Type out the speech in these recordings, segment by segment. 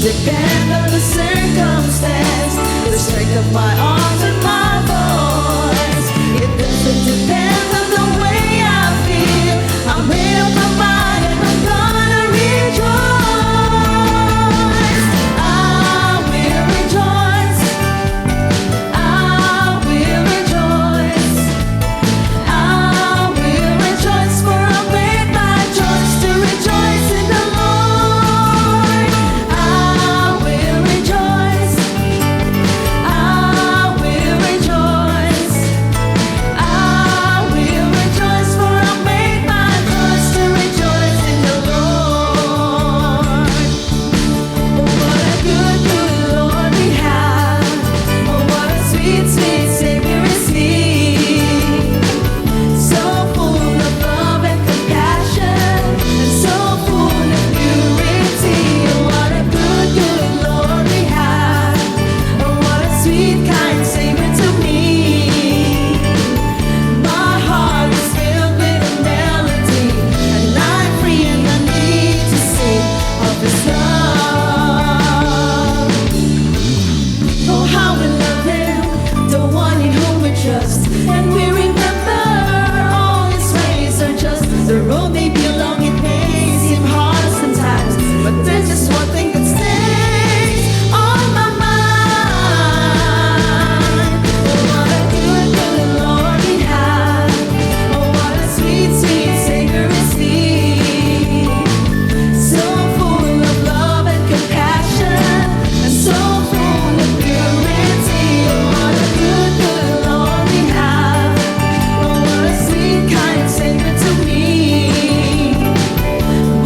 depend on the circumstance, the strength of my arms and my voice. It doesn't depend on the way I feel. I made up my mind and I'm gonna rejoice. I will rejoice. I will rejoice. I will rejoice, for I made my choice to rejoice in the Lord. I will rejoice. I will rejoice. I will rejoice, for I made my choice to rejoice in the Lord. Oh, what a good, good Lord we have. Oh, what a sweet, sweet Savior is He. So full of love and compassion, and so full of purity. Oh, what a good, good Lord we have. Oh, what a sweet, kind Savior to me. My heart is filled with a melody, and I'm free and I need to sing of His love. Oh, how we love Him, the one in whom we trust, and we remember all His ways are just. The road may be long, it may seem hard sometimes, but there's just one thing that stays on my mind. Oh, what a good, good Lord we have. Oh, what a sweet, sweet Savior is He. So full of love and compassion, and so full of purity. Oh, what a good, good Lord we have. Oh, what a sweet, kind Savior to me.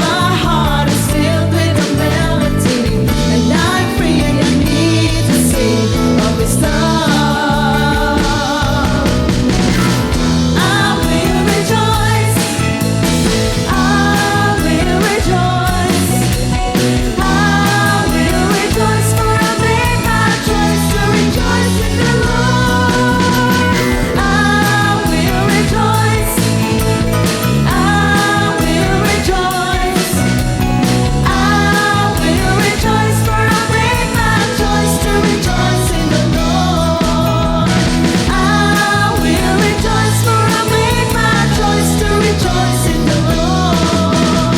My heart is filled with a melody, and I'm free and I need to sing of His love. I will rejoice. I will rejoice. I will rejoice, for I made my choice to rejoice in the Lord. I will rejoice. I will rejoice. I will rejoice, for I made my choice to rejoice in the Lord. I will rejoice, for I made my choice to rejoice in the Lord.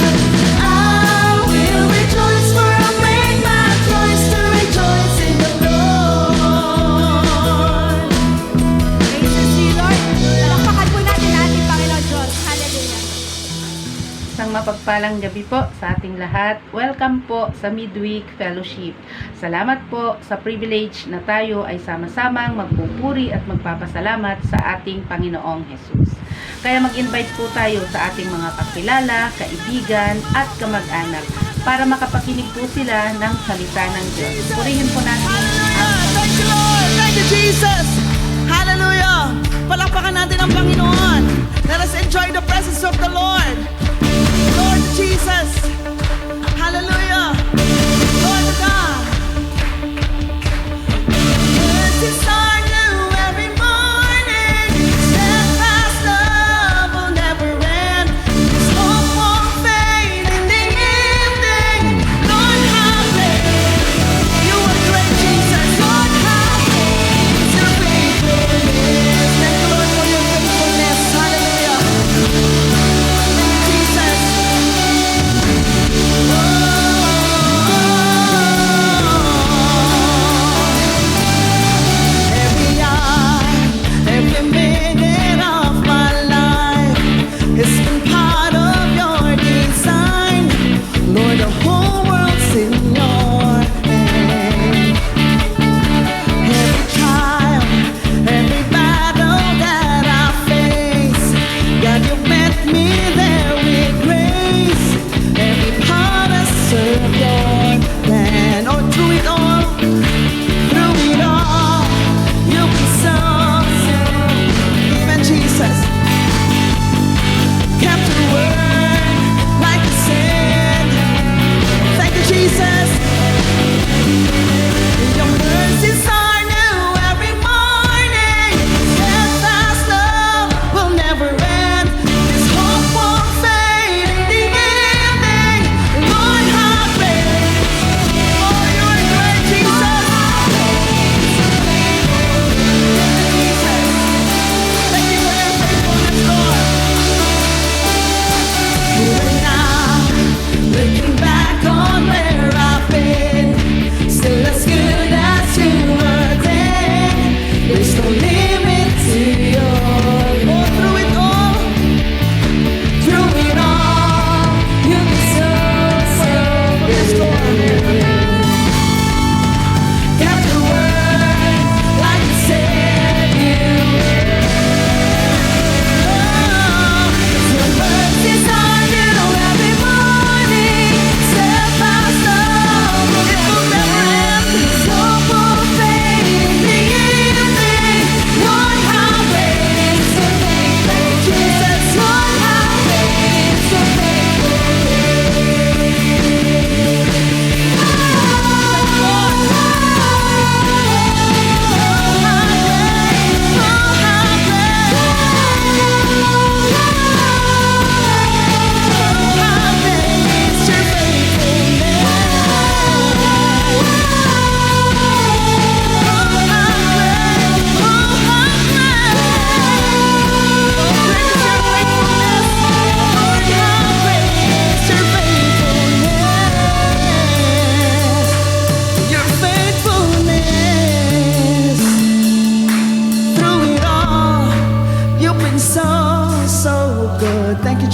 I will rejoice, for I made my choice to rejoice in the Lord. Praise the Lord. Palakpakan po natin ating Panginoon Diyos. Hallelujah. Isang mapagpalang gabi po sa ating lahat. Welcome po sa Midweek Fellowship. Salamat po sa privilege na tayo ay sama-samang magpupuri at magpapasalamat sa ating Panginoong Jesus. Kaya mag-invite po tayo sa ating mga kakilala, kaibigan at kamag-anak para makapakinig po sila ng salita ng Diyos. Purihin po natin ang Thank you, Lord. Thank you, Jesus. Hallelujah. Palakpakan natin ang Panginoon. Let us enjoy the presence of the Lord. Lord Jesus. Hallelujah. Lord God. Mercies are new every morning. Steadfast love will never end. His hope won't fade in the evening. Lord, how great you are, great Jesus. Lord, how great is your faithfulness. Thank you, Lord, for your faithfulness. Hallelujah. Thank you, Jesus. Oh,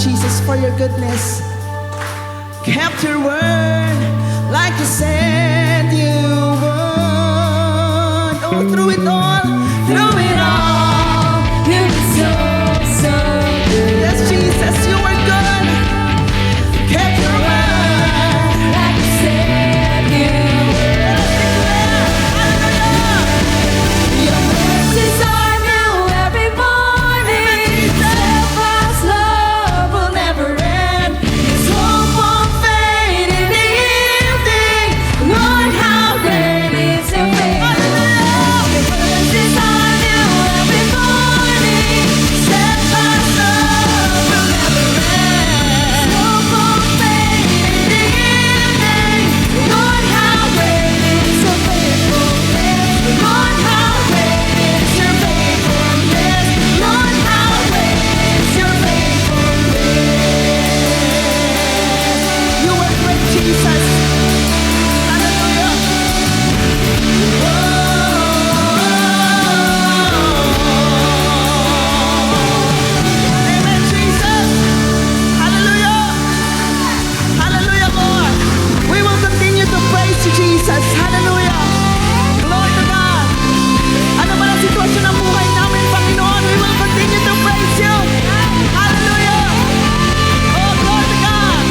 Jesus, for your goodness. Kept your word like you said you would. Oh, through it all, You've been so, so good. yes, Jesus, you were good. Kept your word. Like you said you would. Your mercies are new every morning. Steadfast love will never end. His hope won't fade in the evening. Lord, how great is your faithfulness. Your mercies are new every morning. Steadfast love will never end. His hope won't fade in the evening. Lord, how great is your faithfulness. Lord, how great is your faithfulness. Lord, how great is your faithfulness. You were great, Jesus. Hallelujah. Amen, Jesus. Hallelujah. Hallelujah, Lord. We will continue to praise you, Jesus. Hallelujah. Glory to God. Ano man ang sitwasyon ng buhay namin, Panginoon, we will continue to praise you. Hallelujah. Oh, glory to God.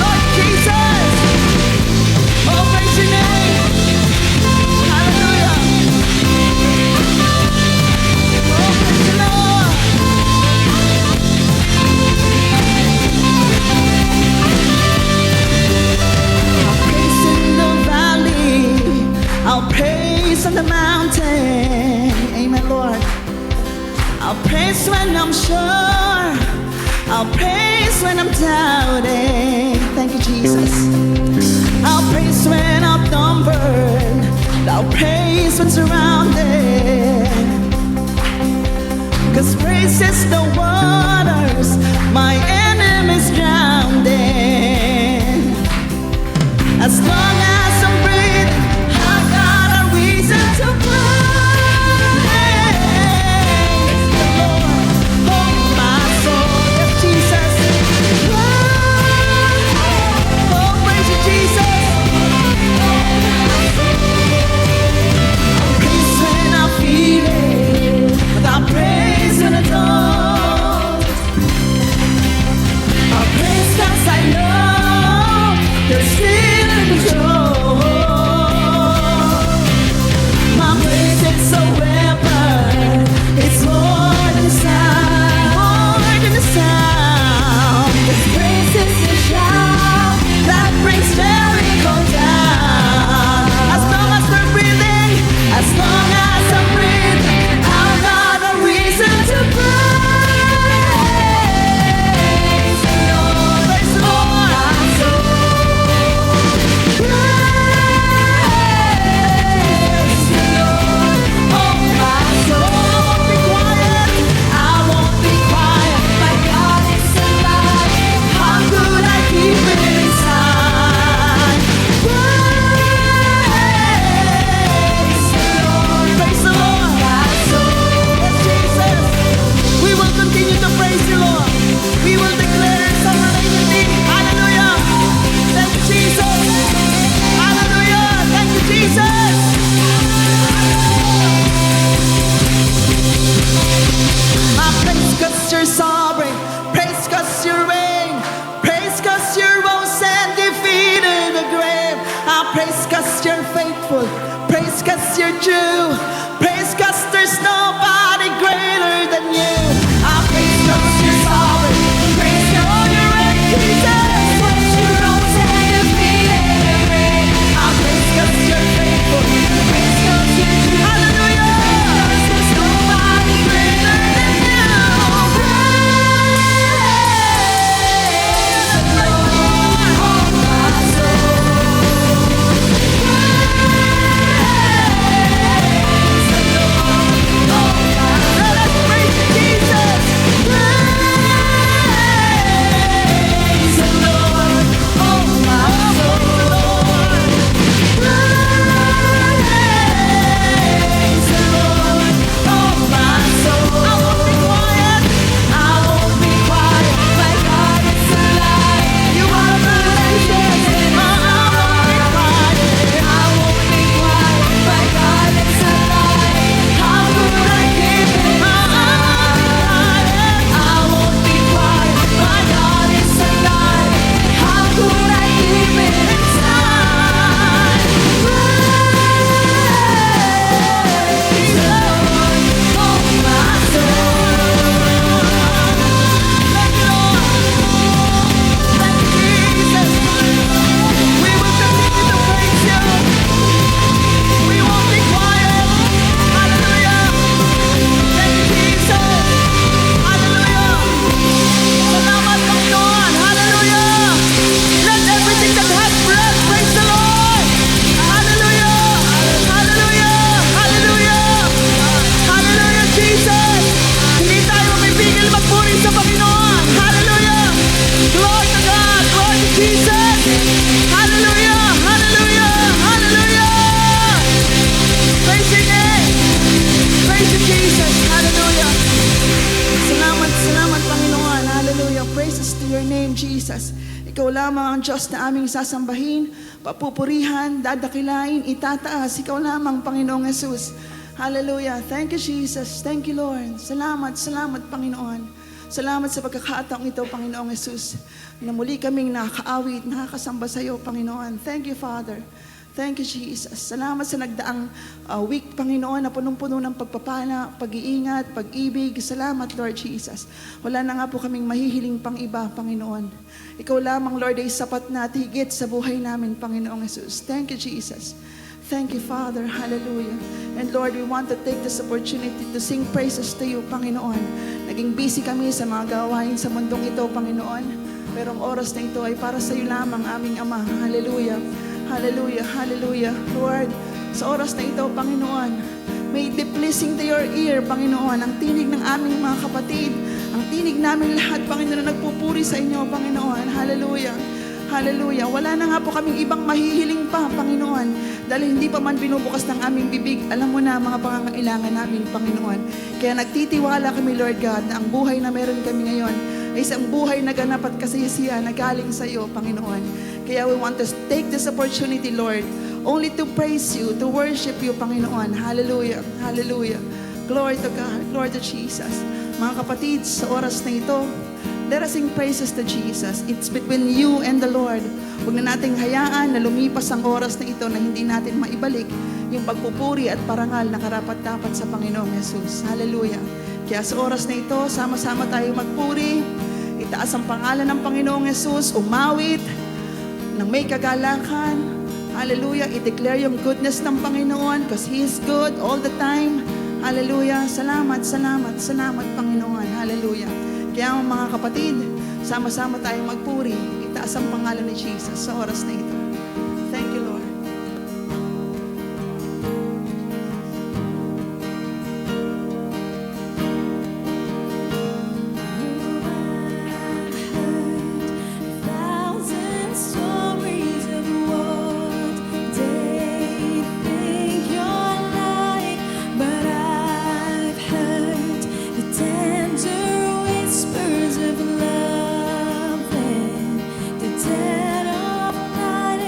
Lord Jesus. Oh, praise your name. Hallelujah. Oh, praise the Lord. I'll praise in the valley. I'll praise on the mountain. Amen, Lord. I'll praise when I'm sure. I'll praise when I'm doubting. Thank you, Jesus. I'll praise when I'm numbered. I'll praise when surrounded. Cause praise is the waters my enemies drowning. As long as I'm breathing, I've got a reason to praise the Lord. Oh, my soul, yes, Jesus. Oh, praise you, Jesus. Praise when I feel it, but I praise when I don't. I praise 'cause I know you're still in control. My praise is a weapon. It's more than a sound. More than a sound. This praise is a shout that brings Jericho down. As long as we're breathing, as long as I'm breathing, I've got a reason to praise the Lord. Praise the Lord. My soul. Praise the Lord. Oh, my soul. I won't be quiet. My God is alive. How could I keep it inside? Praise the Lord. My soul. Yes, Jesus. We will continue to praise you, Lord. We will declare sovereignty. Hallelujah. Thank you, Jesus. Hallelujah. Thank you, Jesus. I praise 'cause you're sovereign. Praise 'cause you reign. Praise 'cause you rose and defeated the grave. I praise 'cause you're faithful. Praise 'cause you're true. Praise 'cause there's nobody greater than you. I praise 'cause you're sovereign. Praise 'cause you reign, Jesus. Praise you rose and defeated the grave. I praise 'cause you're faithful. Praise 'cause you're true. Hallelujah. Praise 'cause there's nobody greater than you. Praise the Lord, oh my soul. Praise Ikaw lamang ang Diyos na aming sasambahin, papupurihan, dadakilain, itataas. Ikaw lamang, Panginoong Yesus. Hallelujah. Thank you, Jesus. Thank you, Lord. Salamat, salamat, Panginoon. Salamat sa pagkakataong ito, Panginoong Yesus, na muli kaming nakakaawit, nakakasamba sa iyo, Panginoon. Thank you, Father. Thank you, Jesus. Salamat sa nagdaang week, Panginoon, na punong-puno ng pagpapala, pag-iingat, pag-ibig. Salamat, Lord Jesus. Wala na nga po kaming mahihiling pang iba, Panginoon. Ikaw lamang, Lord, ay sapat na at higit sa buhay namin, Panginoong Jesus. Thank you, Jesus. Thank you, Father. Hallelujah. And Lord, we want to take this opportunity to sing praises to you, Panginoon. Naging busy kami sa mga gawain sa mundong ito, Panginoon. Pero ang oras na ito ay para sa iyo lamang, aming Ama. Hallelujah. Hallelujah, hallelujah. Lord, sa oras na ito, Panginoon, may it be pleasing to your ear, Panginoon, ang tinig ng aming mga kapatid, ang tinig namin lahat, Panginoon, na nagpupuri sa inyo, Panginoon. Hallelujah. Hallelujah. Wala na nga po kaming ibang mahihiling pa, Panginoon, dahil hindi pa man binubukas ng aming bibig. Alam mo na mga pangangailangan namin, Panginoon. Kaya nagtitiwala kami, Lord God, na ang buhay na meron kami ngayon ay isang buhay na ganap at kasiyasiya na galing sa iyo, Panginoon. Kaya we want to take this opportunity, Lord, only to praise you, to worship you, Panginoon. Hallelujah. Hallelujah. Glory to God. Glory to Jesus. Mga kapatid, sa oras na ito, let us sing praises to Jesus. It's between you and the Lord. Huwag na nating hayaan na lumipas ang oras na ito na hindi natin maibalik yung pagpupuri at parangal na karapat-dapat sa Panginoong Jesus. Hallelujah. Kaya sa oras na ito, sama-sama tayo magpuri. Itaas ang pangalan ng Panginoong Jesus. Umawit ng may kagalakan. Hallelujah. I-declare yung goodness ng Panginoon because He is good all the time. Hallelujah. Salamat, salamat, salamat, Panginoon. Hallelujah. Kaya mga kapatid, sama-sama tayong magpuri. Itaas ang pangalan ni Jesus sa oras na ito. Thank you, Lord. Thousand stories of what they think you're like, but I've heard the tender whispers of love and the dead of night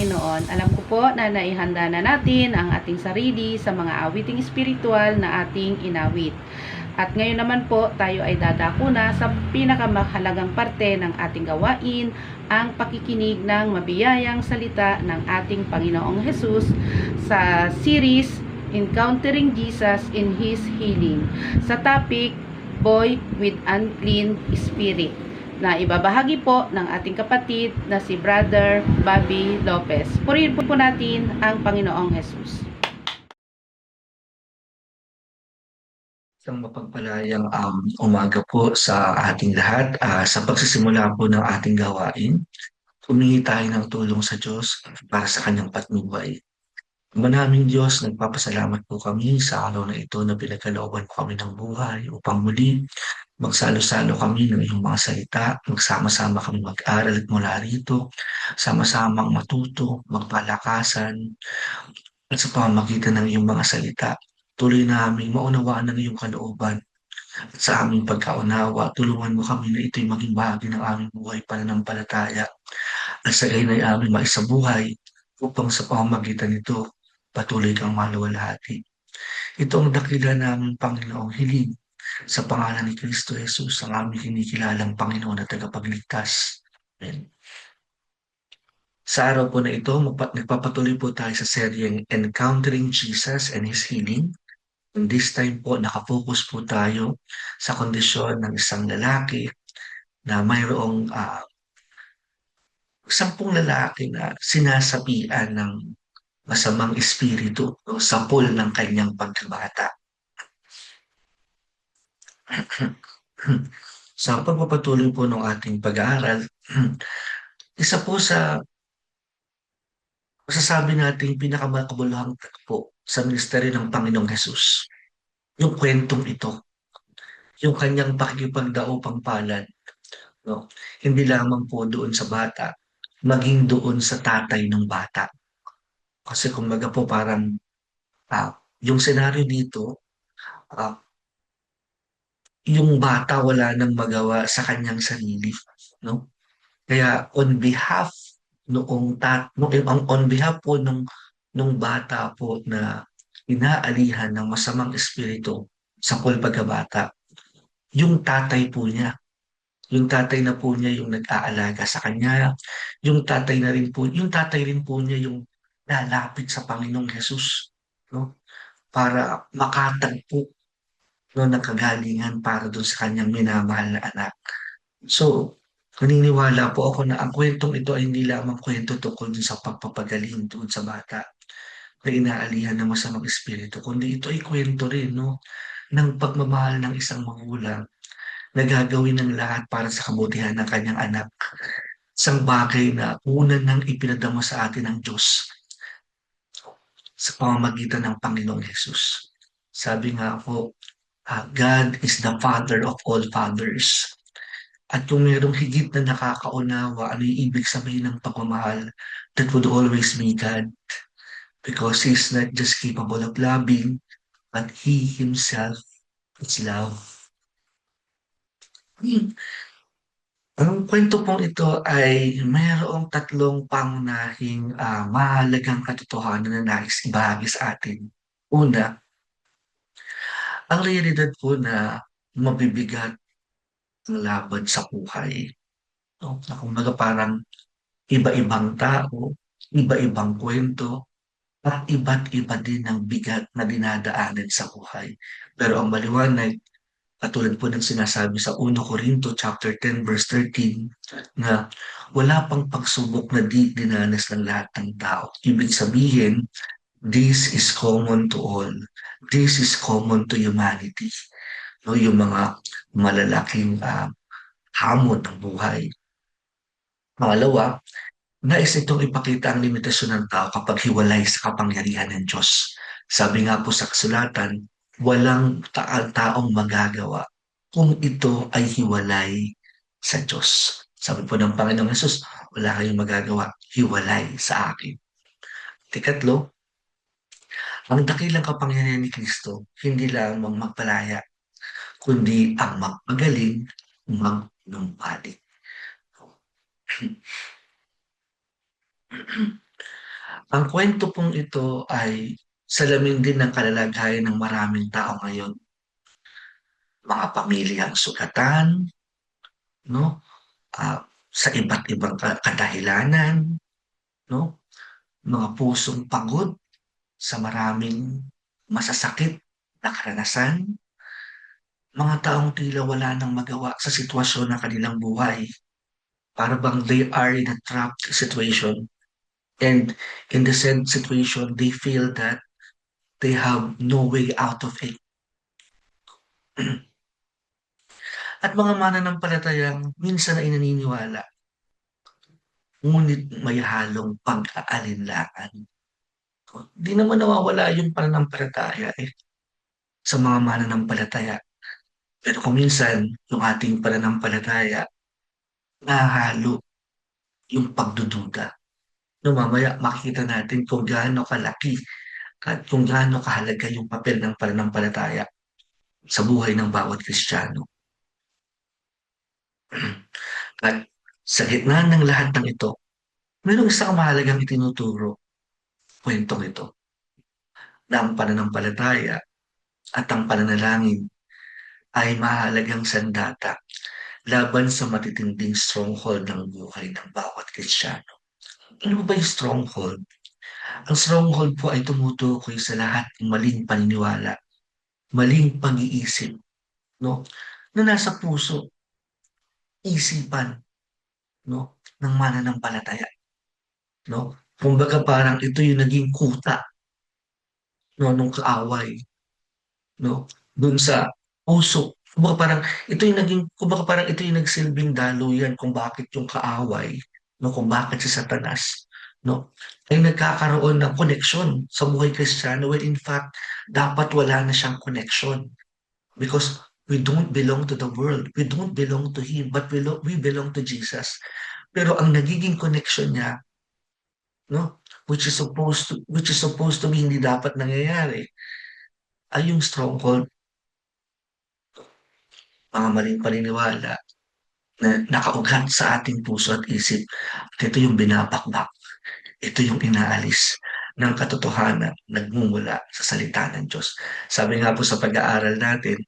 Panginoon. Alam ko po na naihanda na natin ang ating sarili sa mga awiting espiritual na ating inawit. At ngayon naman po, tayo ay dadako na sa pinakamahalagang parte ng ating gawain, ang pakikinig ng mabiyayang salita ng ating Panginoong Hesus sa series Encountering Jesus in His Healing sa topic Boy with Unclean Spirit na ibabahagi po ng ating kapatid na si Brother Bobby Lopez. Purihin po natin ang Panginoong Hesus. Isang mapagpalayang umaga po sa ating lahat. Sa pagsisimula po ng ating gawain, humingi tayo ng tulong sa Diyos para sa kanyang patnubay. Manaming Diyos, nagpapasalamat po kami sa araw na ito na pinagkalooban po kami ng buhay upang muli magsalo-salo kami ng iyong mga salita, magsama-sama kami mag-aral at mula rito, sama-samang matuto, magpalakasan, at sa pamamagitan ng iyong mga salita, tuloy namin maunawaan ng iyong kalooban. At sa aming pagkaunawa, tulungan mo kami na ito'y maging bahagi ng aming buhay pananampalataya. At sa gayon ay aming maisabuhay upang sa pamamagitan nito, patuloy kang maluwalhati. Ito ang dakila namin Panginoong hiling sa pangalan ni Kristo Jesus, ang aming kinikilalang Panginoon at tagapagligtas. Amen. Sa araw po na ito, nagpapatuloy po tayo sa seryeng Encountering Jesus and His Healing. And this time po, nakafocus po tayo sa kondisyon ng isang lalaki na mayroong 10 lalaki na sinasapian ng masamang espiritu o sapol ng kanyang pagkabata. Sa pagpapatuloy po ng ating pag-aaral, isa po sa masasabi nating pinakamakabuluhang tagpo sa ministeryo ng Panginoong Hesus, yung kwentong ito, yung kanyang pakikipagdaupang palad, no? Hindi lamang po doon sa bata, maging doon sa tatay ng bata. Kasi kumbaga po parang yung senaryo dito, ah, yung bata wala nang magawa sa kanyang sarili, no? Kaya on behalf on behalf po nung bata po na inaalihan ng masamang espiritu sa pagkabata, yung tatay po niya, yung tatay na po niya yung nag-aalaga sa kanya, yung tatay rin po niya yung lalapit sa Panginoong Hesus, no? Para makatagpo no ng kagalingan para doon sa kanyang minamahal na anak. So, naniniwala po ako na ang kwentong ito ay hindi lamang kwento tungkol dun sa pagpapagaling doon sa bata na inaalihan ng masamang espiritu, kundi ito ay kwento rin, no, ng pagmamahal ng isang magulang na gagawin ng lahat para sa kabutihan ng kanyang anak. Isang bagay na una nang ipinadama sa atin ng Diyos sa pamamagitan ng Panginoong Hesus. Sabi nga po, God is the Father of all fathers. At kung mayroong higit na nakakaunawa, ano yung ibig sabihin ng pagmamahal, that would always be God. Because He's not just capable of loving, but He Himself is love. Ang kwento pong ito ay mayroong 3 pangunahing mahalagang katotohanan na nais ibahagi sa atin. Una, ang realidad po na mabibigat ang laban sa buhay. No? Na kumbaga parang iba-ibang tao, iba-ibang kwento, at iba't iba din ang bigat na dinadaanan sa buhay. Pero ang maliwanag, katulad po ng sinasabi sa 1 Corinto chapter 10 verse 13 na wala pang pagsubok na di dinanas ng lahat ng tao. Ibig sabihin, this is common to all. This is common to humanity. No, yung mga malalaking hamon ng buhay. Pangalawa, nais itong ipakita ang limitasyon ng tao kapag hiwalay sa kapangyarihan ng Diyos. Sabi nga po sa kasulatan, walang taong magagawa kung ito ay hiwalay sa Diyos. Sabi po ng Panginoong Hesus, wala kayong magagawa, hiwalay sa akin. Ikatlo, ang dakilang kapangyarihan ni Kristo, hindi lamang magpalaya, kundi ang magpagaling, magnumbalik. Ang kwento pong ito ay salamin din ng kalalagayan ng maraming tao ngayon. Mga pamilyang sugatan, no? Sa iba't ibang kadahilanan, no? Mga pusong pagod sa maraming masasakit na karanasan, mga taong tila wala nang magawa sa sitwasyon ng kanilang buhay. Para bang they are in a trapped situation, and in the said situation, they feel that they have no way out of it. At mga mananampalatayang minsan ay naniniwala, ngunit may halong pag-aalinlangan. Di naman nawawala yung pananampalataya sa mga mananampalataya. Pero kung minsan, yung ating pananampalataya, nahalo yung pagdududa. No, mamaya makikita natin kung gaano kalaki at kung gaano kahalaga yung papel ng pananampalataya sa buhay ng bawat Kristiyano. At sa gitna ng lahat ng ito, mayroong isang mahalagang itinuturo, kwentong ito, na ang pananampalataya at ang pananalangin ay mahalagang sandata laban sa matitinding stronghold ng buhay ng bawat Kristiyano. Ano ba yung stronghold? Ang stronghold po ay tumutukoy sa lahat ng maling paniniwala, maling pag-iisip, no? Na nasa puso, isipan, no? Ng mananampalataya, no? Kumbaga parang ito yung naging kuta, no? Nung kaaway, no? Dun sa puso. Kumbaga parang ito yung nagsilbing daluyan kung bakit yung kaaway, no? Kung bakit si Satanas, no? Ay nagkakaroon ng koneksyon sa buhay Kristiyano when in fact, dapat wala na siyang koneksyon. Because we don't belong to the world. We don't belong to Him, but we belong to Jesus. Pero ang nagiging connection niya, no, which is supposed to be hindi dapat nangyayari, ay yung stronghold, mga maling paniniwala na nakaugat sa ating puso at isip. At ito yung binabakbak. Ito yung inaalis ng katotohanan nagmumula sa salita ng Diyos. Sabi nga po sa pag-aaral natin,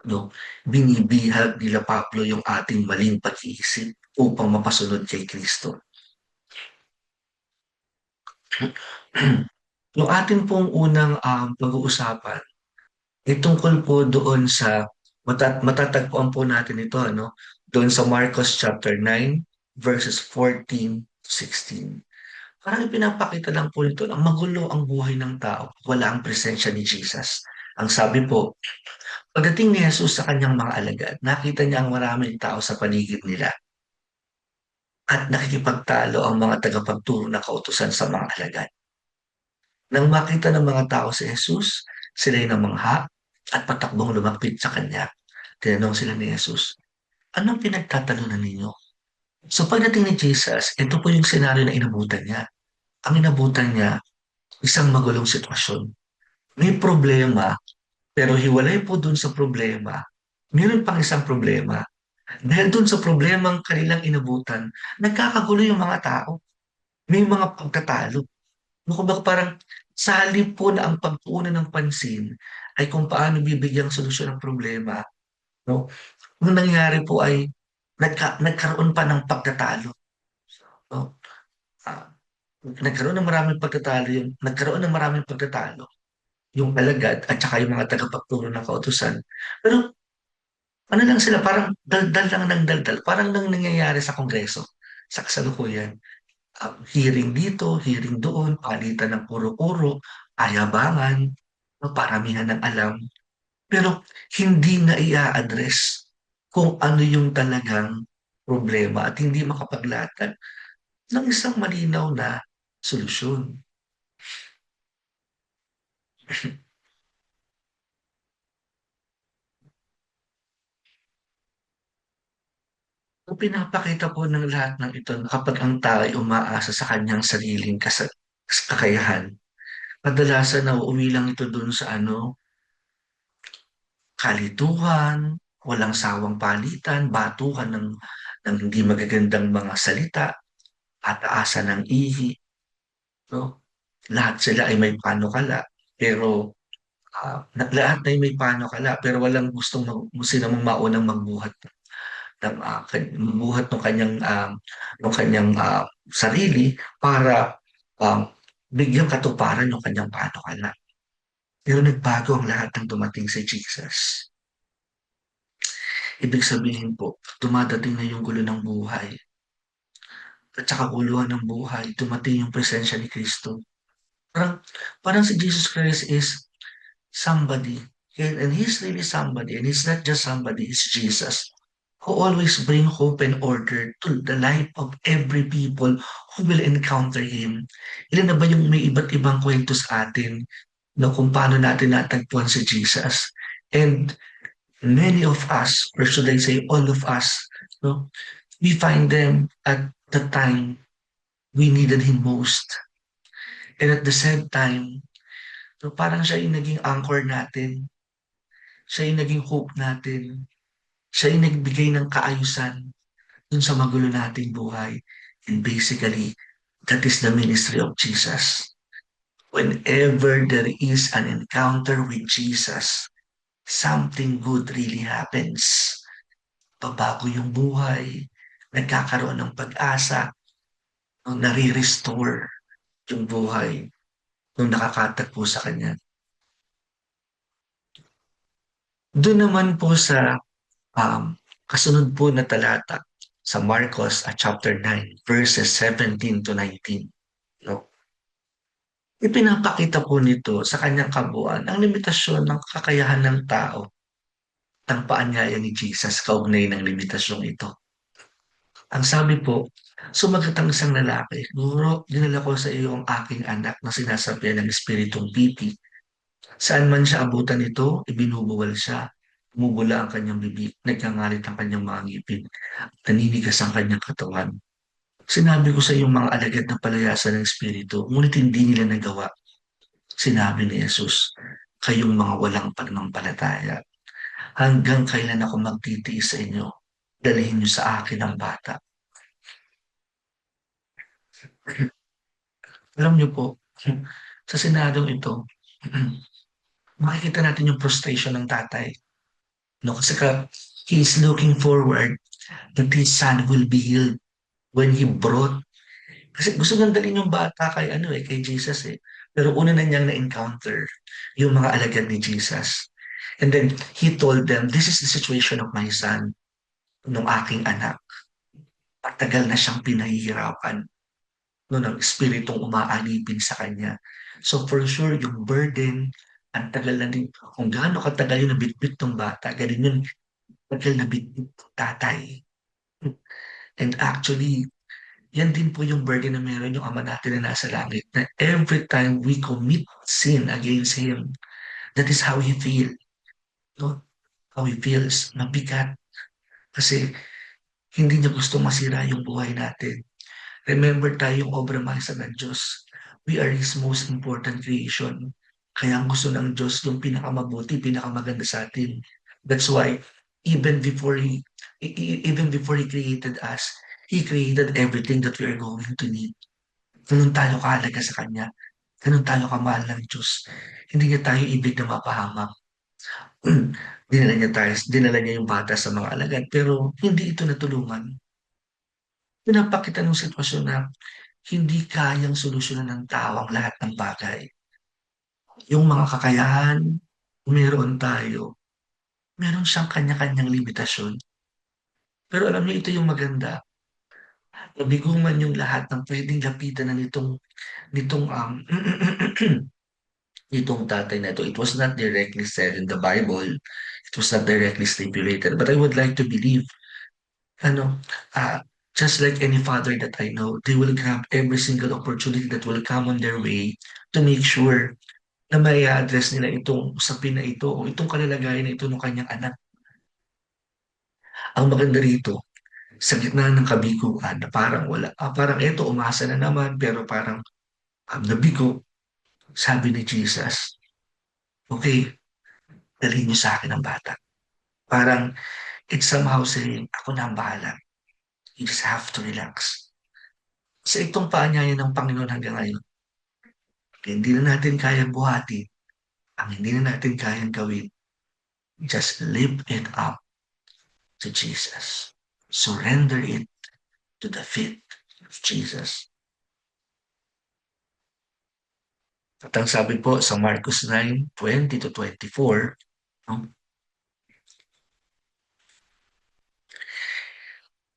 no, binibihag nila Pablo yung ating maling pag-iisip upang mapasunod kay Kristo. Yung ating pong unang pag-uusapan ay tungkol po doon sa matatagpuan po natin ito, ano, doon sa Marcos chapter 9 verses 14 to 16. Parang pinapakita lang po nito na magulo ang buhay ng tao, wala ang presensya ni Jesus. Ang sabi po, pagdating ni Jesus sa kanyang mga alagad, nakita niya ang maraming tao sa paligid nila at nakikipagtalo ang mga tagapagturo ng kautusan sa mga alagad. Nang makita ng mga tao si Jesus, sila'y namangha at patakbong lumapit sa kanya. Tinanong sila ni Jesus, anong pinagtatalunan ninyo? So pagdating ni Jesus, ito po yung senaryo na inabutan niya. Ang inabutan niya, isang magulong sitwasyon. May problema, pero hiwalay po dun sa problema. Meron pang isang problema. Dahil dun sa problemang kanilang inabutan, nagkakagulo yung mga tao. May mga pagtatalo. Kumbaga parang sa halip po na ang pagtuunan ng pansin ay kung paano bibigyang solusyon ng problema, no? Ang nangyari po ay nagkaroon pa ng pagtatalo, no? Ah, nagkaroon ng maraming pagtatalo yung alagad at saka yung mga tagapagturo ng kautusan. Pero ano lang sila, parang daldal lang ng daldal, parang nang nangyayari sa Kongreso, sa kasalukuyan. Hearing dito, hearing doon, palitan ng puro-puro, ayabangan, no, paramihan ng alam. Pero hindi na i-address kung ano yung talagang problema at hindi makapaglatag ng isang malinaw na solusyon. Ang pinapakita po ng lahat ng ito na kapag ang tao ay umaasa sa kanyang sariling kakayahan, kadalasan nauuwi lang ito dun sa ano, kalituhan, walang sawang palitan, batuhan ng hindi magagandang mga salita, at asa ng ihi. no? Lahat sila ay may panukala, pero lahat ay may panukala, pero walang gustong sino mang maunang magbuhat magbuhat ng kanyang sarili para um, bigyang katuparan ng kanyang panukala. Pero nagbago ang lahat ng dumating si Jesus. Ibig sabihin po, dumadating na yung gulo ng buhay. At saka guluhan ng buhay, dumating yung presensya ni Kristo. Parang, parang si Jesus Christ is somebody. And he's really somebody. And he's not just somebody, he's Jesus. Who always bring hope and order to the life of every people who will encounter Him. Ilan na ba yung may iba't ibang kwento sa atin no, kung paano natin natagpuan si Jesus. And many of us, or should I say all of us, no, we find them at the time we needed Him most. And at the same time, no, parang siya yung naging anchor natin. Siya yung naging hope natin. Siya yung nagbigay ng kaayusan dun sa magulo nating buhay. And basically, that is the ministry of Jesus. Whenever there is an encounter with Jesus, something good really happens. Babago yung buhay, nagkakaroon ng pag-asa, no, nare-restore yung buhay nung nakakatagpo sa Kanya. Doon naman po sa kasunod po na talata sa Marcos chapter 9, verses 17 to 19. No? Ipinapakita po nito sa kanyang kabuuan ang limitasyon ng kakayahan ng tao ng paanyaya ni Jesus kaugnay ng limitasyong ito. Ang sabi po, sumagot ang isang lalaki, Guro, dinala ko sa iyo ang aking anak na sinasabihan ng espiritong pipi. Saan man siya abutan nito, ibinubuwal siya. Bumubula ang kanyang bibig, nagkangalit ang kanyang mga ngipin, naninigas ang kanyang katawan. Sinabi ko sa iyong mga alagad na palayasan ng espiritu, ngunit hindi nila nagawa. Sinabi ni Jesus, kayong mga walang pananampalataya. Hanggang kailan ako magtitiis sa inyo? Dalhin niyo sa akin ang bata. Alam niyo po, sa senadong ito, makikita natin yung frustration ng tatay. No, kasi he is looking forward that his son will be healed when he brought. Kasi gusto niyang dalhin yung bata kay Jesus eh. Pero una na niyang na-encounter yung mga alagad ni Jesus. And then he told them, this is the situation of my son, nung aking anak. Patagal na siyang pinahihirapan no, ng espiritong umaalipin sa kanya. So for sure, yung burden, ang tagal na din, kung gaano katagal yung nabitbit ng bata, ganun yun, tagal na bitbit ng tatay. And actually, yan din po yung burden na meron yung Ama natin na nasa langit, na every time we commit sin against Him, that is how He feel. No? How He feels, mabigat. Kasi hindi niya gusto masira yung buhay natin. Remember tayong obra maestra ng Diyos. We are His most important creation. Kaya ang gusto ng Diyos yung pinakamabuti, pinakamaganda sa atin. That's why even before He created us, He created everything that we are going to need. Ganun tayo kahalaga sa Kanya. Ganun tayo kamahal ng Diyos. Hindi niya tayo ibig na mapahamak. Dinala niya yung bata sa mga alagad, pero hindi ito natulungan. Pinapakita ng sitwasyon na hindi kayang solusyonan ng tao ang lahat ng bagay. Yung mga kakayahan, meron tayo. Meron siyang kanya-kanyang limitasyon. Pero alam niyo, ito yung maganda. Nabigo man yung lahat ng pwedeng lapitan na nitong nitong tatay na ito. It was not directly said in the Bible. It was not directly stipulated. But I would like to believe, ano, just like any father that I know, they will grab every single opportunity that will come on their way to make sure na may address nila itong usapin na ito o itong kalalagayan na ito ng kanyang anak. Ang maganda rito, sa gitna ng kabiguan na parang parang eto, umasa na naman, pero parang nabigo, sabi ni Jesus, okay, dalhin niyo sa akin ang bata. Parang it's somehow saying, ako na ang bahala. You just have to relax. Sa itong paanyaya ng Panginoon hanggang ngayon, Hindi na natin kayang buhatin, ang hindi na natin kayang gawin, just lift it up to Jesus. Surrender it to the feet of Jesus. At ang sabi po sa Marcos 9:20 to 24, no?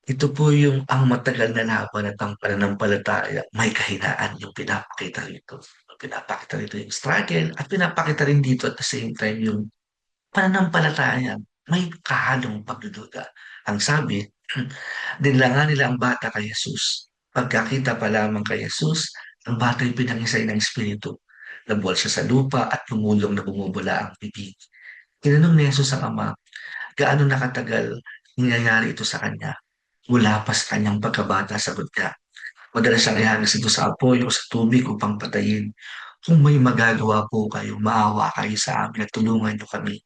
Ito po yung ang matagal na laban at ang pananampalataya, may kahinaan yung pinapakita rito. Pinapakita rito yung struggle at pinapakita rin dito at the same time yung pananampalataya. May kahalong pagdududa. Ang sabi, dinlangan nila ang bata kay Jesus. Pagkakita pa lamang kay Jesus, ang bata'y pinangisay ng Espiritu. Nabuwal siya sa lupa at lumulong na bumubula ang bibig. Tinanong ni Jesus ang ama, gaano nakatagal nangyayari ito sa kanya? Mula pa sa kanyang pagkabata, sagot niya. Madalas siyang ihagis ito sa apoy o sa tubig upang patayin. Kung may magagawa po kayo, maawa kayo sa amin at tulungan niyo kami.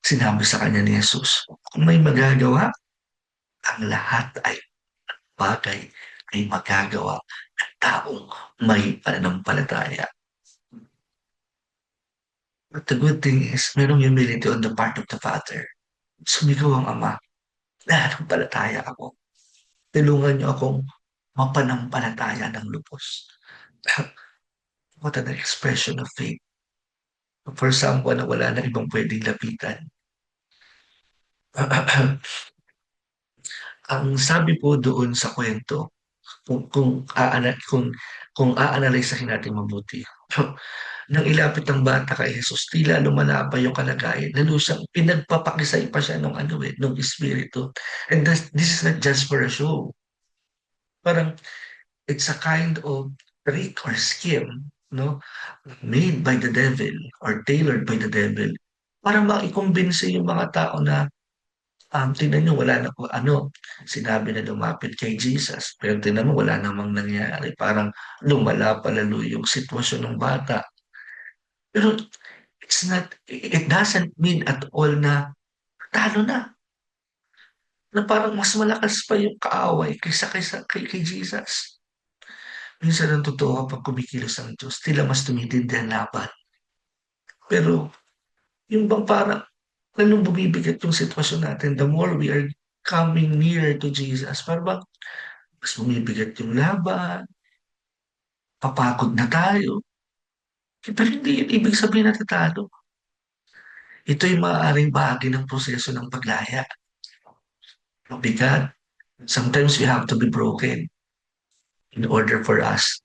Sinabi sa kanya ni Jesus, kung may magagawa, ang lahat ay bagay ay magagawa ng taong may pananampalataya. But the good thing is, merong humility on the part of the Father. Sumigaw ang Ama, nananampalataya ako. Tulungan niyo akong mapanampalataya ng lubos. What an expression of faith. For someone na wala na ibang pwedeng lapitan. Ang sabi po doon sa kwento, kung aanalisahin natin mabuti, nang ilapit ang bata kay Jesus, tila lumala pa yung kalagayan. Lalo siyang pinagpapakisay pa siya nung espiritu. And this is not just for a show. Parang it's a kind of trick or scheme, no? Made by the devil or tailored by the devil para maikumbinsi yung mga tao na tingnan niyo wala na po sinabi na lumapit kay Jesus, pero tingnan mo wala namang nangyari. Parang lumala pa lalo yung sitwasyon ng bata. Pero it doesn't mean at all na talo na. Na parang mas malakas pa yung kaaway kay Jesus. Minsan ang totoo kapag kumikilos ang Diyos, tila mas tumitindi ang laban. Pero yung bang parang lalong bumibigat yung sitwasyon natin, the more we are coming nearer to Jesus, parang bang mas bumibigat yung laban, papagod na tayo. Pero hindi yun ibig sabihin na tatalo. Ito yung maaaring bahagi ng proseso ng paglaya. Mabigat. Sometimes we have to be broken in order for us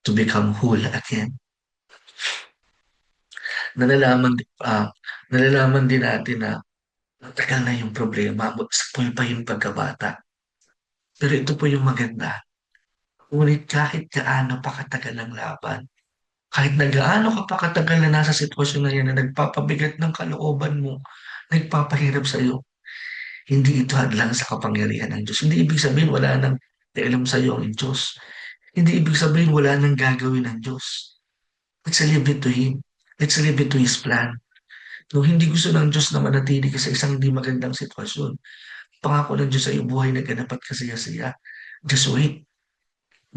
to become whole again. Nalalaman, ah, nalalaman din natin na matagal na yung problema, spoil pa yung pagkabata. Pero ito po yung maganda. Ngunit kahit gaano pa katagal ang laban, kahit na gaano ka pa katagal na nasa sitwasyon na yan na nagpapabigat ng kalooban mo, nagpapahirap sa iyo, hindi ito hadlang sa kapangyarihan ng Diyos. Hindi ibig sabihin wala nang alam sa iyo ang Diyos. Hindi ibig sabihin wala nang gagawin ng Diyos. Let's leave it to Him. Let's leave it to His plan. No, hindi gusto ng Diyos na manatili ka sa isang hindi magandang sitwasyon. Pangako ng Diyos sa iyo, buhay na ganap at kasaya-saya. Just wait.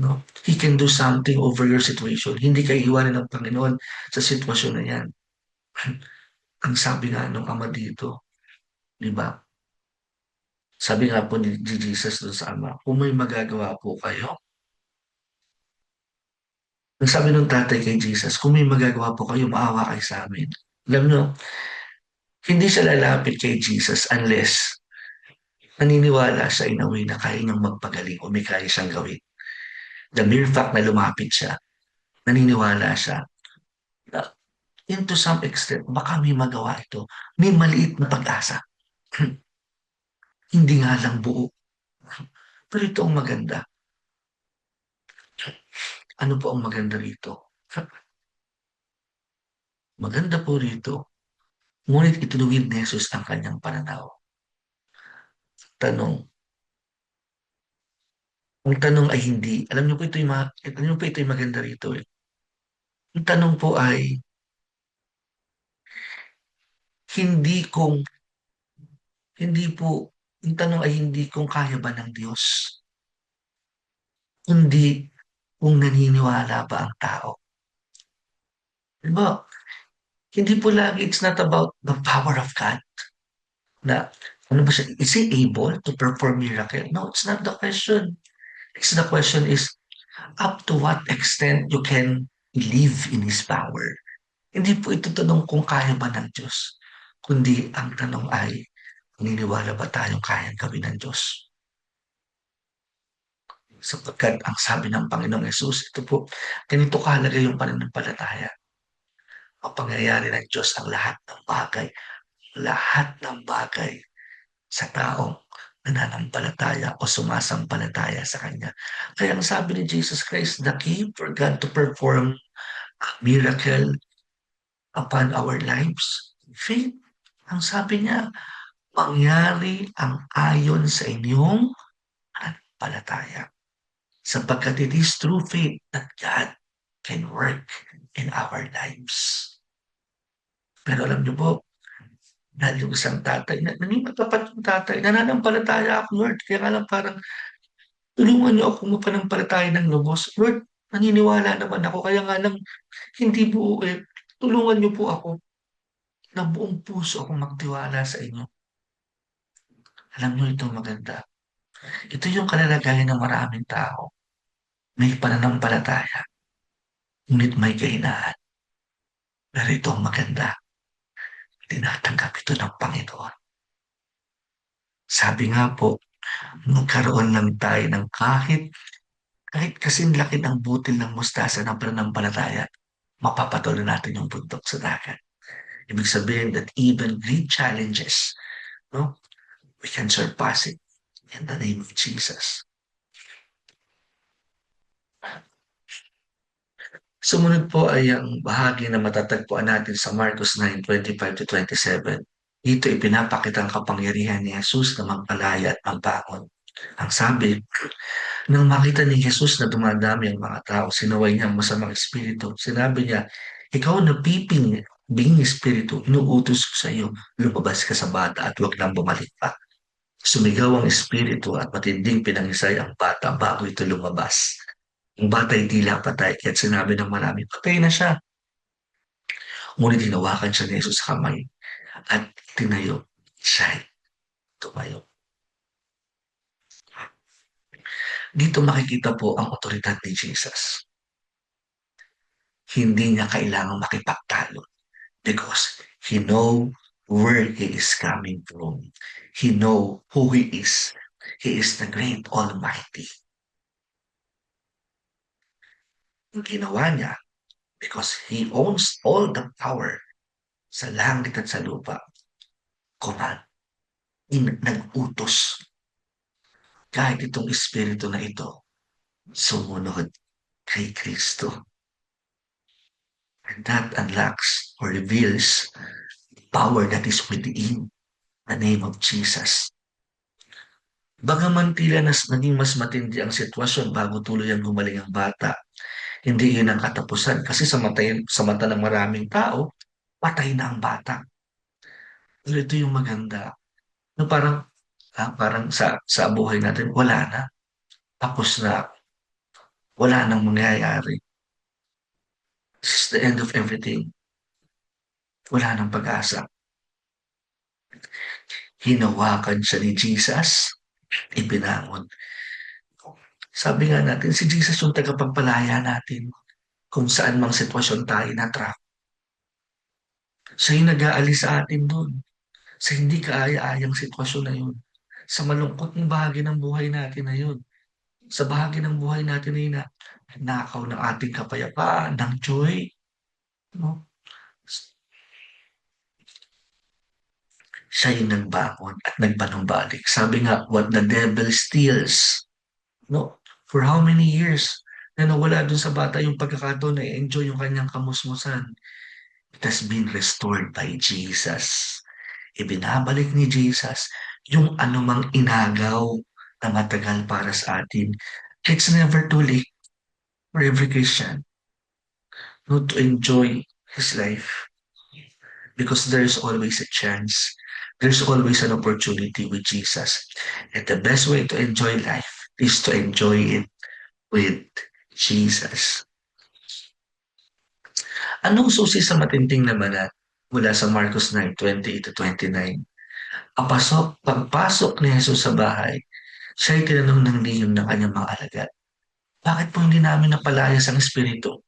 No? He can do something over your situation. Hindi ka iiwanan ng Panginoon sa sitwasyon na yan. Ang sabi nga ng Ama dito, di ba? Sabi nga po ni Jesus doon sa Ama, kung may magagawa po kayo, ang sabi ng tatay kay Jesus, kung may magagawa po kayo, maawa kayo sa amin. Alam nyo, hindi siya lalapit kay Jesus unless naniniwala siya in a way na kaya niyang magpagaling o may kaya siyang gawin. The mere fact na lumapit siya, naniniwala siya na into some extent, baka may magawa ito. May maliit na pag-asa. Hindi nga lang buo. Pero ito ang maganda. Ano po ang maganda rito? Maganda po rito. Ngunit itinuwid ni Jesus ang kanyang pananaw. Tanong. Ang tanong ay hindi. Alam niyo po ito yung maganda rito. Eh. Ang tanong po ay hindi kung hindi po ang tanong ay hindi kung kaya ba ng Diyos, kundi kung naniniwala ba ang tao. Di ba? Hindi po lagi, it's not about the power of God na ano ba siya, is he able to perform miracle? No, it's not the question. It's the question is, up to what extent you can live in His power. Hindi po ito tanong kung kaya ba ng Diyos, kundi ang tanong ay, naniniwala ba tayong kayang gawin ng Diyos? Sapagkat ang sabi ng Panginoong Yesus, ito po, ganito kahalaga yung pananampalataya. Mapangyayari ng Diyos ang lahat ng bagay sa taong nananampalataya o sumasampalataya sa Kanya. Kaya ang sabi ni Jesus Christ, the key for God to perform a miracle upon our lives, faith. Ang sabi niya, mangyari ang ayon sa inyong pananampalataya. Sapagkat it is through faith that God can work in our lives. Pero alam niyo po, dahil yung isang tatay, naging matapat yung tatay, nananampalataya ako, Lord. Kaya nga lang parang, tulungan niyo ako mapanampalataya ng lubos. Lord, naniniwala naman ako, kaya nga lang, hindi buo eh. Tulungan niyo po ako na buong puso akong magtiwala sa inyo. Alam niyo ito maganda. Ito yung kalalagayan ng maraming tao. May pananampalataya, ngunit may kahinaan. Pero ito ang maganda. Tinatanggap ito ng Panginoon. Sabi nga po, magkaroon lang tayo ng kahit kasing laki ng butil ng mustasa ng pananampalataya, mapapatuloy natin yung bundok sa dagat. Ibig sabihin that even great challenges, no, we can surpass it in the name of Jesus. Sumunod po ay ang bahagi na matatagpuan natin sa Marcos 9:25-27. Dito ipinapakita ang kapangyarihan ni Jesus na magpalaya at magbangon. Ang sabi, nang makita ni Jesus na dumadami ang mga tao, sinaway niya ang masamang espiritu. Sinabi niya, ikaw na bing espiritu, inuutos ko sa iyo, lumabas ka sa bata at huwag nang bumalik pa. Sumigaw ang espiritu at matinding pinangisay ang bata bago ito lumabas. Ang bata ay tila patay, kaya't sinabi ng marami, patay na siya. Ngunit hinawakan siya ni Jesus sa kamay at tinayo siya tumayo. Dito makikita po ang otoridad ni Jesus. Hindi niya kailangang makipagtalo because he know where he is coming from. He know who he is. He is the great Almighty. Ang ginawa niya, because he owns all the power sa langit at sa lupa, nag-utos. Kahit itong espiritu na ito, sumunod kay Kristo. And that unlocks or reveals the power that is within the name of Jesus. Bagaman tila naging mas matindi ang sitwasyon bago tuluyang gumaling ang bata, hindi yun ang katapusan kasi sa mata ng maraming tao, patay na ang bata. Pero ito yung maganda. No, parang sa buhay natin, wala na. Tapos na, wala nang mangyayari. This is the end of everything. Wala nang pag-asa. Hinawakan siya ni Jesus, ipinangon. Sabi nga natin, si Jesus yung tagapagpalaya natin kung saan mang sitwasyon tayo na-trap. Siya yung nag-aalis sa atin doon. Sa hindi kaaya-ayang sitwasyon na yun. Sa malungkot ng bahagi ng buhay natin na yun. Sa bahagi ng buhay natin na yun na nakaw ng ating kapayapaan, ng joy. No? Siya yung nagbangon at nagpanumbalik. Sabi nga, what the devil steals, no? For how many years na nawala dun sa bata yung pagkakataon na i-enjoy yung kanyang kamusmusan. It has been restored by Jesus. Ibinabalik ni Jesus yung anumang inagaw na matagal para sa atin. It's never too late for every Christian not to enjoy his life because there's always a chance. There's always an opportunity with Jesus. And the best way to enjoy life is to enjoy it with Jesus. Anong susi sa matinding labanan? Mula sa Marcos 9:28-29. Pagpasok ni Jesus sa bahay, siya'y tinanong ng lihim ng kanyang mga alagad, "Bakit po hindi namin napalayas ang espiritu?"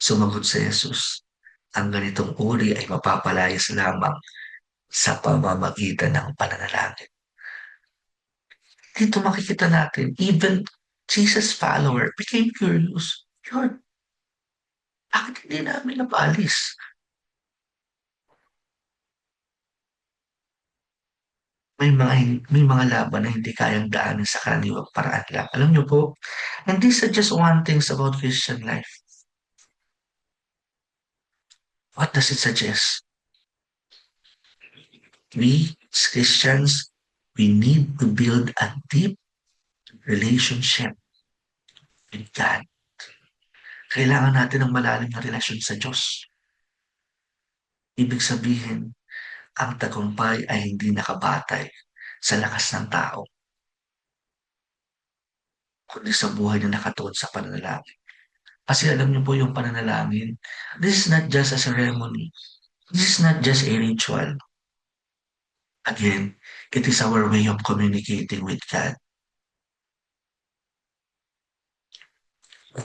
Sumagot si Jesus, "Ang ganitong uri ay mapapalayas lamang sa pamamagitan ng pananalangin." Dito makikita natin, even Jesus' follower became curious. Lord, bakit hindi namin napaalis? May mga laban na hindi kayang daanin sa karaniwang paraan lang. Alam niyo po, and these are just one things about Christian life. What does it suggest? We, as Christians, we need to build a deep relationship with God. Kailangan natin ng malalim na relasyon sa Diyos. Ibig sabihin, ang tagumpay ay hindi nakabatay sa lakas ng tao, kundi sa buhay na nakatuon sa pananalangin. Kasi alam niyo po yung pananalangin, this is not just a ceremony. This is not just a ritual. Again, it is our way of communicating with God.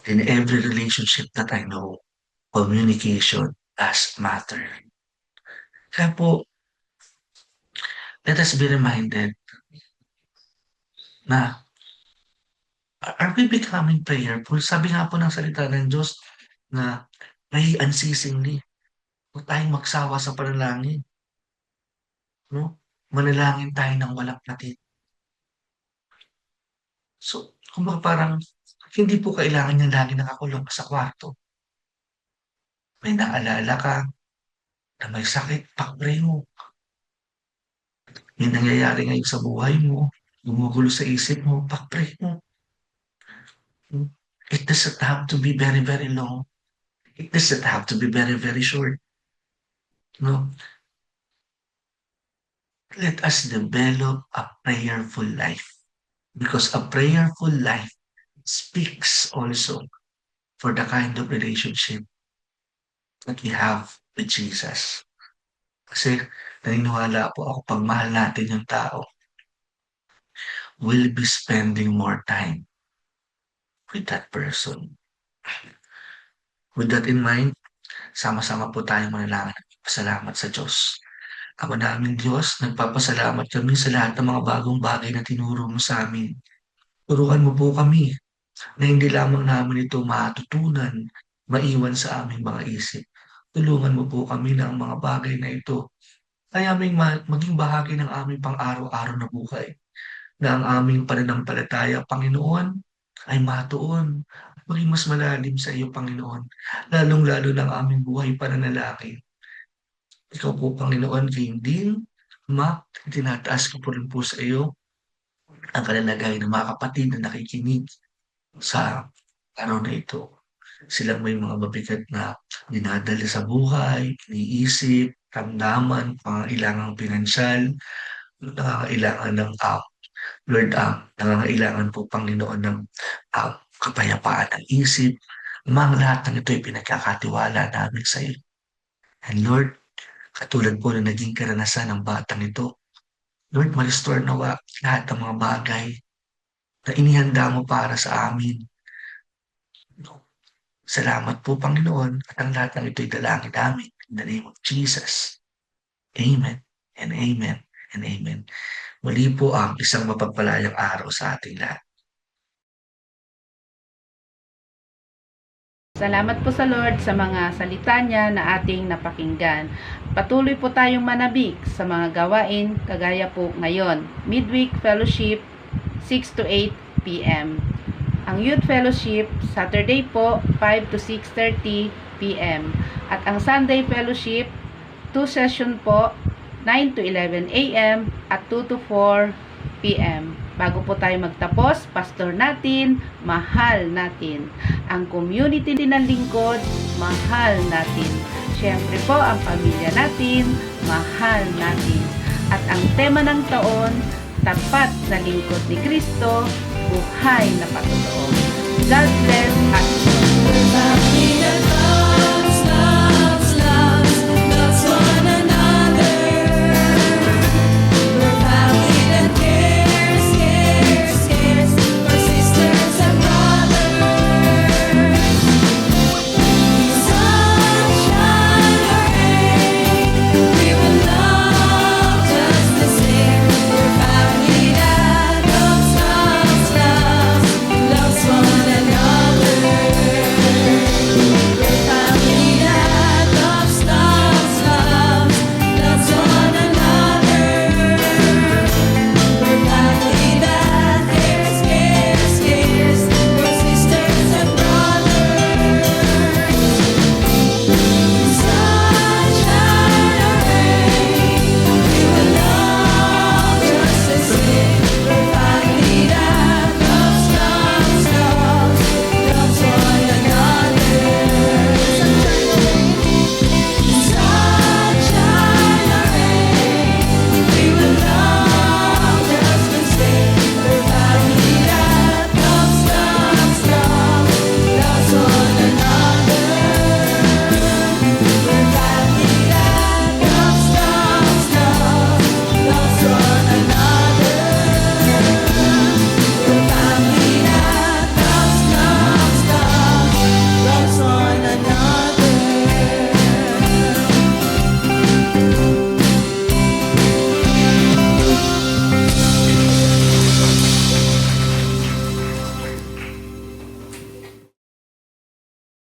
In every relationship that I know, communication does matter. Kaya po, let us be reminded na are we becoming prayerful? Sabi nga po ng salita ng Diyos na pray unceasingly. Huwag tayong magsawa sa panalangin. No? Manalangin tayo ng walang patid. So, kumbaga parang hindi po kailangan niya lagi nakakulong sa kwarto. May naalala ka na may sakit, pag-pray mo. May nangyayari ngayon sa buhay mo, gumugulo sa isip mo, pag-pray mo. It doesn't have to be very, very long. It doesn't have to be very, very short. No? Let us develop a prayerful life. Because a prayerful life speaks also for the kind of relationship that we have with Jesus. Kasi naniniwala po ako, pag mahal natin yung tao, we'll be spending more time with that person. With that in mind, sama-sama po tayong manalangin at pasalamat sa Diyos. Ama namin Diyos, nagpapasalamat kami sa lahat ng mga bagong bagay na tinuro mo sa amin. Turuan mo po kami na hindi lamang namin ito matutunan, maiwan sa aming mga isip. Tulungan mo po kami na ang mga bagay na ito ay aming maging bahagi ng aming pang-araw-araw na buhay. Na ang aming pananampalataya, Panginoon, ay matuon at maging mas malalim sa iyo, Panginoon. Lalong-lalo ng aming buhay pananalangin. Ikaw po, Panginoon, kayong din, Ama, tinataas ko po rin po sa iyo ang kalalagay ng mga kapatid na nakikinig sa araw na ito. Silang may mga mabigat na dinadala sa buhay, iniisip, ramdaman, pangangailangang pinansyal, nangangailangan ng Lord, nangangailangan po, Panginoon, ng kapayapaan ng isip. Mga lahat ng ito ay pinagkakatiwala namin sa iyo. And Lord, katulad po na naging karanasan ng batang ito, Lord, ma-restore nawa lahat ng mga bagay na inihanda mo para sa amin. Salamat po, Panginoon, at ang lahat ng ito'y dalangin namin. In the name of Jesus. Amen and amen and amen. Muli po ang isang mapagpalayang araw sa ating lahat. Salamat po sa Lord sa mga salita niya na ating napakinggan. Patuloy po tayong manabik sa mga gawain kagaya po ngayon. Midweek Fellowship, 6 to 8 p.m. Ang Youth Fellowship, Saturday po, 5 to 6:30 p.m. At ang Sunday Fellowship, 2 session po, 9 to 11 a.m. at 2 to 4 p.m. Bago po tayo magtapos, pastor natin, mahal natin. Ang community ng lingkod, mahal natin. Siyempre po, ang pamilya natin, mahal natin. At ang tema ng taon, tapat na lingkod ni Kristo, buhay na patuloy. God bless us.